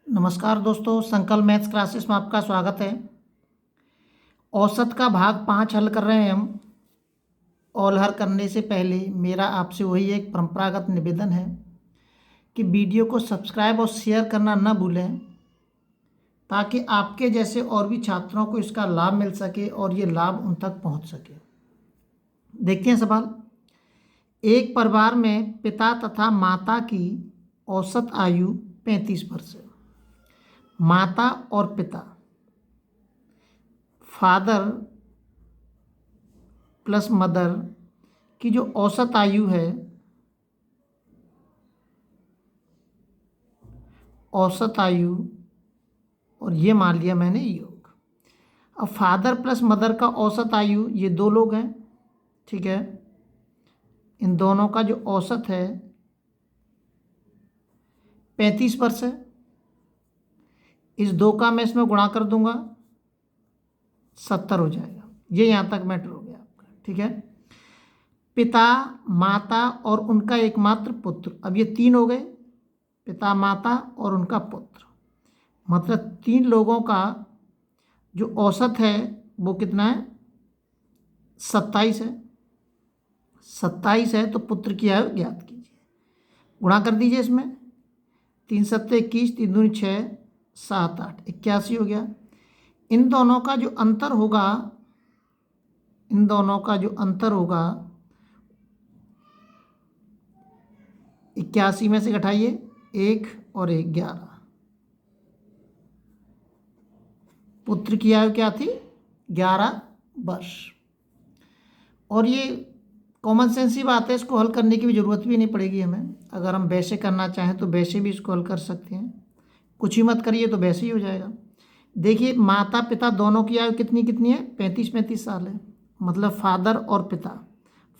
नमस्कार दोस्तों, संकल्प मैथ्स क्लासेस में आपका स्वागत है। औसत का भाग 5 हल कर रहे हैं हम। और हल करने से पहले मेरा आपसे वही एक परंपरागत निवेदन है कि वीडियो को सब्सक्राइब और शेयर करना न भूलें, ताकि आपके जैसे और भी छात्रों को इसका लाभ मिल सके और ये लाभ उन तक पहुंच सके। देखते हैं सवाल। एक परिवार में पिता तथा माता की औसत आयु 35 वर्ष है। माता और पिता, फादर प्लस मदर की जो औसत आयु है, औसत आयु, और ये मान लिया मैंने योग। अब फादर प्लस मदर का औसत आयु, ये दो लोग हैं, ठीक है। इन दोनों का जो औसत है 35 वर्ष है। इस दो का मैं इसमें गुणा कर दूंगा, 70 हो जाएगा। ये यहाँ तक मैटर हो गया आपका, ठीक है। पिता, माता और उनका एकमात्र पुत्र, अब ये तीन हो गए, पिता, माता और उनका पुत्र, मतलब तीन लोगों का जो औसत है वो कितना है? 27 है। 27 है तो पुत्र की आयु ज्ञात कीजिए। गुणा कर दीजिए इसमें, 3 सत्ते 21, 3 दूनी 6, 7 8, 81 हो गया। इन दोनों का जो अंतर होगा, इन दोनों का जो अंतर होगा, 81 में से घटाइए 1 और 1, 11। पुत्र की आयु क्या थी? 11 वर्ष। और ये कॉमन सेंस ही बात है, इसको हल करने की भी ज़रूरत भी नहीं पड़ेगी हमें। अगर हम वैसे करना चाहें तो वैसे भी इसको हल कर सकते हैं। कुछ ही मत करिए तो वैसे ही हो जाएगा। देखिए, माता पिता दोनों की आयु कितनी कितनी है? 35 साल है। मतलब फादर और पिता,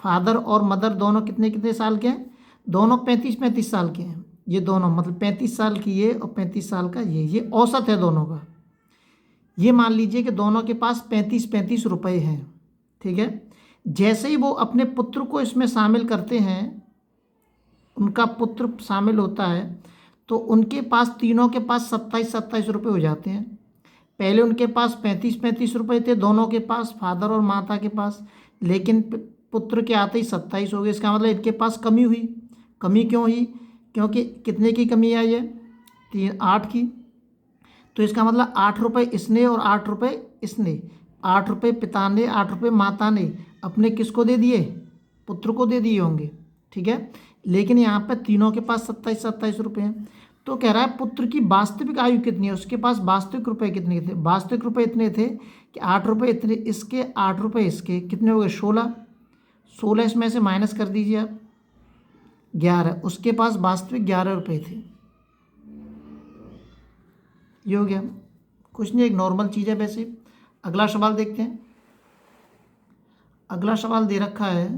फादर और मदर दोनों कितने कितने साल के हैं? दोनों 35 साल के हैं। ये दोनों मतलब 35 साल की ये और 35 साल का ये औसत है दोनों का। ये मान लीजिए कि दोनों के पास 35 रुपए हैं, ठीक है। जैसे ही वो अपने पुत्र को इसमें शामिल करते हैं, उनका पुत्र शामिल होता है, तो उनके पास, तीनों के पास 27 रुपये हो जाते हैं। पहले उनके पास 35 रुपये थे दोनों के पास, फादर और माता के पास, लेकिन पुत्र के आते ही 27 हो गए। इसका मतलब इनके पास कमी हुई। कमी क्यों हुई? क्योंकि कितने की कमी आई है? 8 की। तो इसका मतलब 8 रुपये इसने और 8 रुपये इसने, 8 रुपये पिता ने, 8 रुपये माता ने अपने किसको दे दिए? पुत्र को दे दिए होंगे, ठीक है। लेकिन यहाँ पे तीनों के पास 27 रुपये हैं। तो कह रहा है पुत्र की वास्तविक आयु कितनी है, उसके पास वास्तविक रुपये कितने थे? वास्तविक रुपये इतने थे कि 8 रुपये इतने इसके, 8 रुपये इसके, कितने हो गए? 16। 16 इसमें से माइनस कर दीजिए आप, 11। उसके पास वास्तविक 11 रुपये थे। ये हो गया। कुछ नहीं, एक नॉर्मल चीज़ है वैसे। अगला सवाल देखते हैं। अगला सवाल दे रखा है,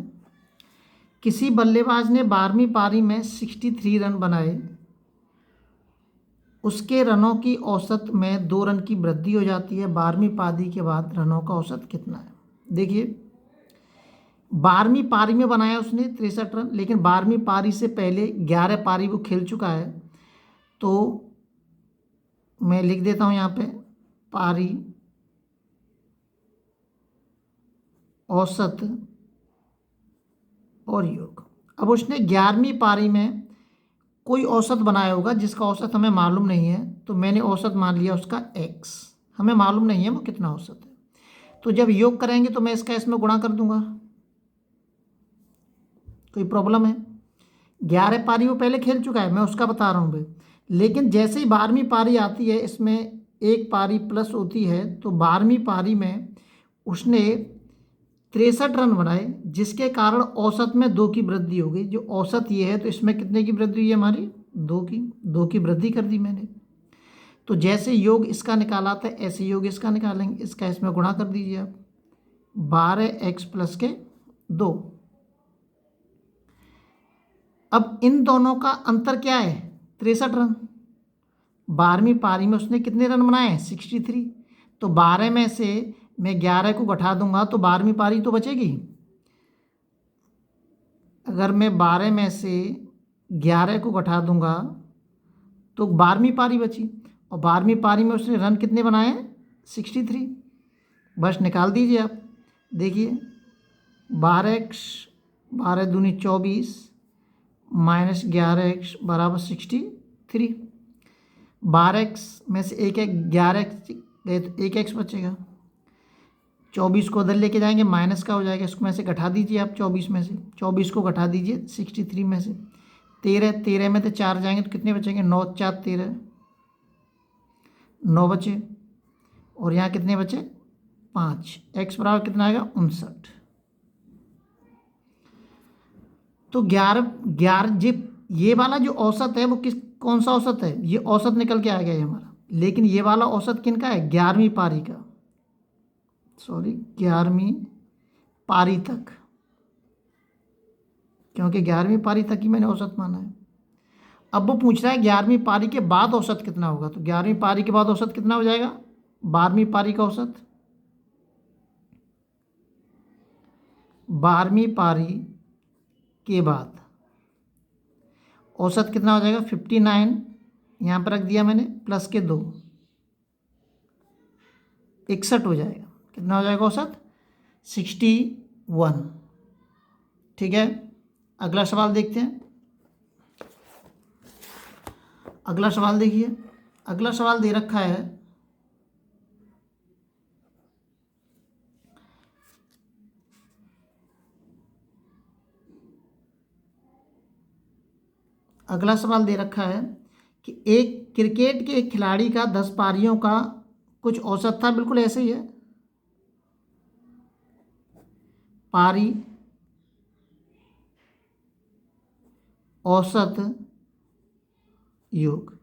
किसी बल्लेबाज ने 12वीं पारी में 63 रन बनाए, उसके रनों की औसत में 2 रन की वृद्धि हो जाती है। 12वीं पारी के बाद रनों का औसत कितना है? देखिए, 12वीं पारी में बनाया उसने 63 रन, लेकिन 12वीं पारी से पहले 11 पारी वो खेल चुका है। तो मैं लिख देता हूँ यहाँ पे, पारी औसत और योग। अब उसने 11वीं पारी में कोई औसत बनाया होगा जिसका औसत हमें मालूम नहीं है, तो मैंने औसत मान लिया उसका x। हमें मालूम नहीं है वो कितना औसत है। तो जब योग करेंगे तो मैं इसका इसमें गुणा कर दूंगा। कोई प्रॉब्लम है? 11 पारी वो पहले खेल चुका है, मैं उसका बता रहा हूँ भाई। लेकिन जैसे ही 12वीं पारी आती है, इसमें एक पारी प्लस होती है, तो 12वीं पारी में उसने 63 रन बनाए, जिसके कारण औसत में 2 की वृद्धि हो गई। जो औसत ये है, तो इसमें कितने की वृद्धि हुई है हमारी? 2 की वृद्धि कर दी मैंने। तो जैसे योग इसका निकाला था, ऐसे योग इसका निकालेंगे। इसका इसमें गुणा कर दीजिए आप, 12x प्लस के 2। अब इन दोनों का अंतर क्या है? 63 रन। 12वीं पारी में उसने कितने रन बनाए? 63। तो 12 में से मैं 11 को घटा दूंगा तो 12वीं पारी तो बचेगी। अगर मैं 12 में से 11 को घटा दूंगा तो 12वीं पारी बची। और 12वीं पारी में उसने रन कितने बनाए हैं? 63। बस निकाल दीजिए आप। देखिए 12x 12 दूनी 24 माइनस 11x बराबर 63। 12x में से एक 11x गए तो 1x बचेगा। 24 को उधर लेके जाएंगे माइनस का हो जाएगा, इसको में से घटा दीजिए आप। 24 में से 24 को घटा दीजिए 63 में से। 13 में तो 4 जाएंगे तो कितने बचेंगे? 9 4 13, 9 बचे। और यहाँ कितने बचे? 5। x बराबर कितना आएगा? 59। तो 11 ये वाला जो औसत है वो कौन सा औसत है? ये औसत निकल के आ गया है हमारा। लेकिन ये वाला औसत किनका है? 11वीं पारी का, सॉरी 11वीं पारी तक, क्योंकि 11वीं पारी तक ही मैंने औसत माना है। अब वो पूछ रहा है 11वीं पारी के बाद औसत कितना होगा। तो 11वीं पारी के बाद औसत कितना हो जाएगा? 12वीं पारी का औसत। 12वीं पारी के बाद औसत कितना हो जाएगा? 59 यहाँ पर रख दिया मैंने, प्लस के 2, 61 हो जाएगा। कितना हो जाएगा औसत? 61। ठीक है, अगला सवाल देखते हैं। अगला सवाल देखिए। अगला सवाल दे रखा है अगला सवाल दे रखा है कि एक क्रिकेट के एक खिलाड़ी का 10 पारियों का कुछ औसत था। बिल्कुल ऐसे ही है, पारी औसत योग।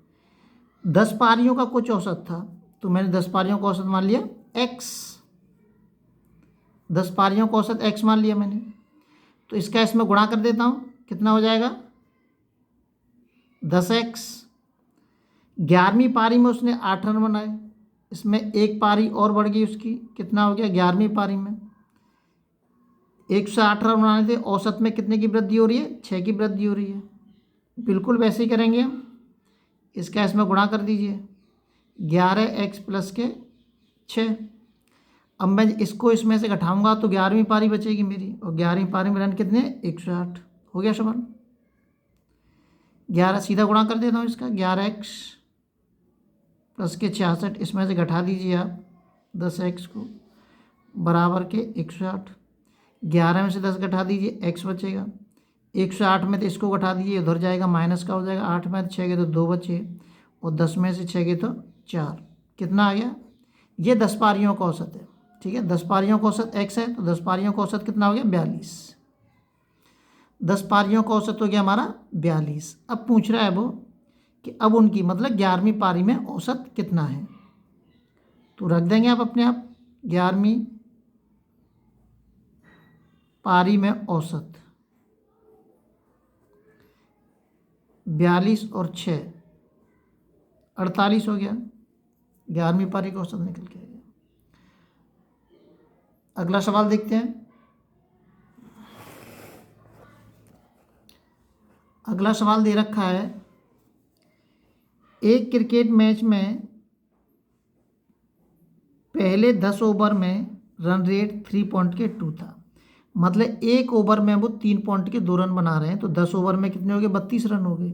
10 पारियों का कुछ औसत था, तो मैंने 10 पारियों का औसत मान लिया x। 10 पारियों का औसत x मान लिया मैंने। तो इसका इसमें गुणा कर देता हूँ, कितना हो जाएगा? 10x। 11वीं पारी में उसने 8 रन बनाए, इसमें एक पारी और बढ़ गई उसकी, कितना हो गया? 11वीं पारी में 108 रन बनाने थे, औसत में कितने की वृद्धि हो रही है? 6 की वृद्धि हो रही है। बिल्कुल वैसे ही करेंगे हम। इसका इसमें गुणा कर दीजिए, 11x प्लस के 6। अब मैं इसको इसमें से घटाऊंगा तो 11वीं पारी बचेगी मेरी, और 11वीं पारी में रन कितने? 108। हो गया सवाल। 11 सीधा गुणा कर देता हूँ इसका, 11x प्लस के 66, इसमें से घटा दीजिए आप 10x को, बराबर के 108। 11 में से 10 घटा दीजिए, x बचेगा। 108 में तो इसको घटा दीजिए, उधर जाएगा माइनस का हो जाएगा। 8 में 6 गए तो 2 बचे, और 10 में से 6 गए तो 4। कितना आ गया? ये 10 पारियों का औसत है। ठीक है, 10 पारियों का औसत x है, तो 10 पारियों का औसत कितना हो गया? 42। 10 पारियों का औसत हो गया हमारा 42। अब पूछ रहा है वो कि अब उनकी मतलब 11वीं पारी में औसत कितना है। तो रख देंगे आप अपने आप, 11वीं पारी में औसत 42 और 6 48 हो गया। 11वीं पारी का औसत निकल के आ गया। अगला सवाल देखते हैं। अगला सवाल दे रखा है, एक क्रिकेट मैच में पहले 10 ओवर में रन रेट 3.2 था। मतलब एक ओवर में वो 3.2 रन बना रहे हैं, तो 10 ओवर में कितने हो गए? 32 रन हो गए।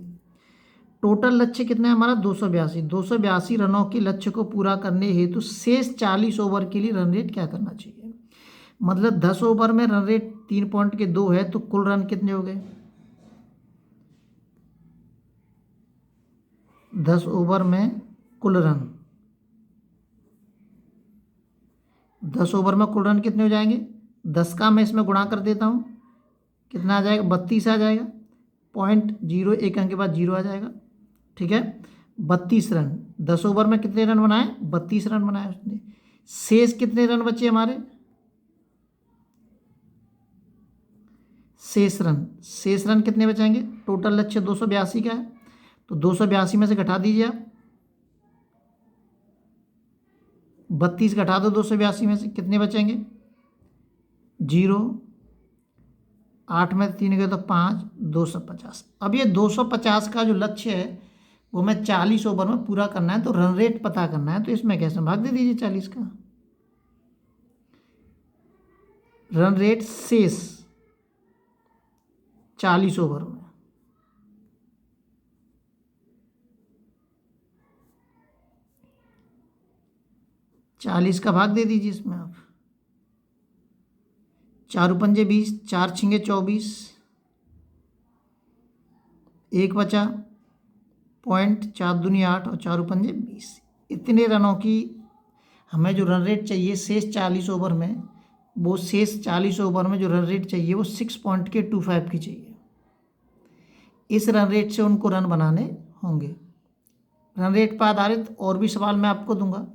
टोटल लक्ष्य कितना है हमारा? 282। 282 रनों के लक्ष्य को पूरा करने हेतु तो शेष 40 ओवर के लिए रन रेट क्या करना चाहिए? मतलब 10 ओवर में रन रेट 3.2 है, तो कुल रन कितने हो गए? 10 ओवर में कुल रन, 10 ओवर में कुल रन कितने हो जाएंगे? 10 का मैं इसमें गुणा कर देता हूँ, कितना आ जाएगा? 32 आ जाएगा। 0.0 एक अंक के बाद 0 आ जाएगा। ठीक है, 32 रन। 10 ओवर में कितने रन बनाए? 32 रन बनाए उसने। शेष कितने रन बचे हमारे? शेष रन कितने बचाएंगे? टोटल लक्ष्य 282 का है, तो 282 में से घटा दीजिए आप, 32 घटा दो 282 में से, कितने बचेंगे? 0। 8 में 3 गए तो 5, 250। अब ये 250 का जो लक्ष्य है वो मैं 40 ओवर में पूरा करना है, तो रन रेट पता करना है, तो इसमें कैसे भाग दे दीजिए 40 का। रन रेट शेष 40 ओवर में, चालीस का भाग दे दीजिए इसमें आप। 4 पंजे 20, 4 छिंगे 24, एक बचा पॉइंट, 4 दूनी 8 और 4 पंजे 20। इतने रनों की हमें जो रन रेट चाहिए शेष 40 ओवर में, वो शेष 40 ओवर में जो रन रेट चाहिए वो 6.25 की चाहिए। इस रन रेट से उनको रन बनाने होंगे। रन रेट पर आधारित और भी सवाल मैं आपको दूंगा।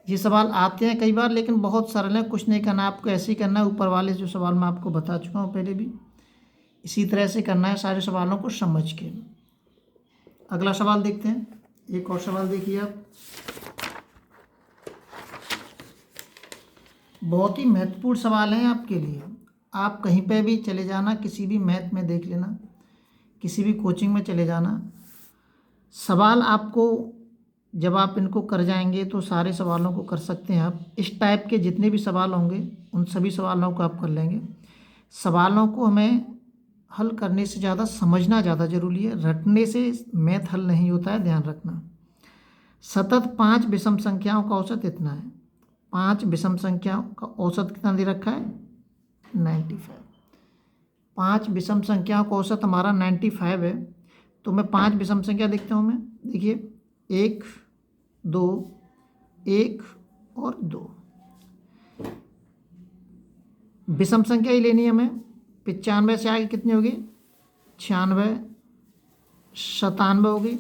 ये सवाल आते हैं कई बार, लेकिन बहुत सरल है, कुछ नहीं करना आपको, ऐसे ही करना है। ऊपर वाले जो सवाल मैं आपको बता चुका हूँ पहले भी, इसी तरह से करना है सारे सवालों को समझ के। अगला सवाल देखते हैं। एक और सवाल देखिए आप, बहुत ही महत्वपूर्ण सवाल हैं आपके लिए। आप कहीं पे भी चले जाना, किसी भी मैथ में देख लेना, किसी भी कोचिंग में चले जाना, सवाल आपको जब आप इनको कर जाएंगे तो सारे सवालों को कर सकते हैं आप। इस टाइप के जितने भी सवाल होंगे उन सभी सवालों को आप कर लेंगे। सवालों को हमें हल करने से ज़्यादा समझना ज़्यादा ज़रूरी है, रटने से मैथ हल नहीं होता है, ध्यान रखना। सतत 5 विषम संख्याओं का औसत इतना है। 5 विषम संख्याओं का औसत कितना दे रखा है? 95। 5 विषम संख्याओं का औसत हमारा 95 है। तो मैं 5 विषम संख्या देखता हूँ मैं, देखिए 1 2 1 और 2 विषम संख्या ही लेनी है हमें। 95 से आगे कितनी होगी? 96 97 होगी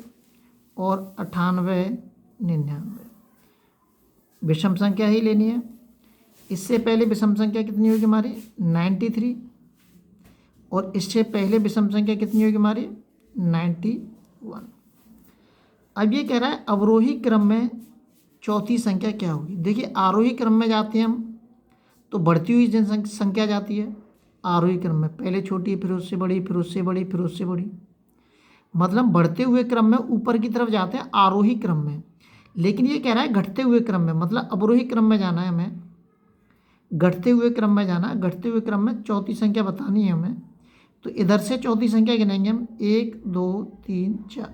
और 98 99 विषम संख्या ही लेनी है। इससे पहले विषम संख्या कितनी होगी हमारी? 93 और इससे पहले विषम संख्या कितनी होगी हमारी? 91। अब ये कह रहा है अवरोही क्रम में चौथी संख्या क्या होगी। देखिए आरोही क्रम में जाते हैं हम तो बढ़ती हुई संख्या जाती है आरोही क्रम में, पहले छोटी फिर उससे बड़ी फिर उससे बड़ी फिर उससे बड़ी, मतलब बढ़ते हुए क्रम में ऊपर की तरफ जाते हैं आरोही क्रम में। लेकिन ये कह रहा है घटते हुए क्रम में, मतलब अवरोही क्रम में जाना है हमें, घटते हुए क्रम में जाना है। घटते हुए क्रम में चौथी संख्या बतानी है हमें, तो इधर से चौथी संख्या गिनेंगे हम 1 2 3 4।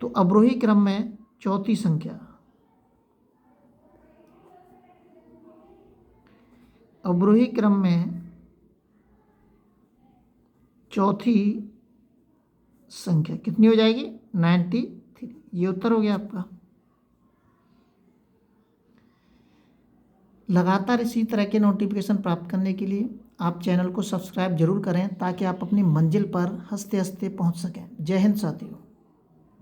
तो अवरोही क्रम में चौथी संख्या, अवरोही क्रम में चौथी संख्या कितनी हो जाएगी? 93। ये उत्तर हो गया आपका। लगातार इसी तरह के नोटिफिकेशन प्राप्त करने के लिए आप चैनल को सब्सक्राइब जरूर करें, ताकि आप अपनी मंजिल पर हंसते हंसते पहुंच सकें। जय हिंद साथियों।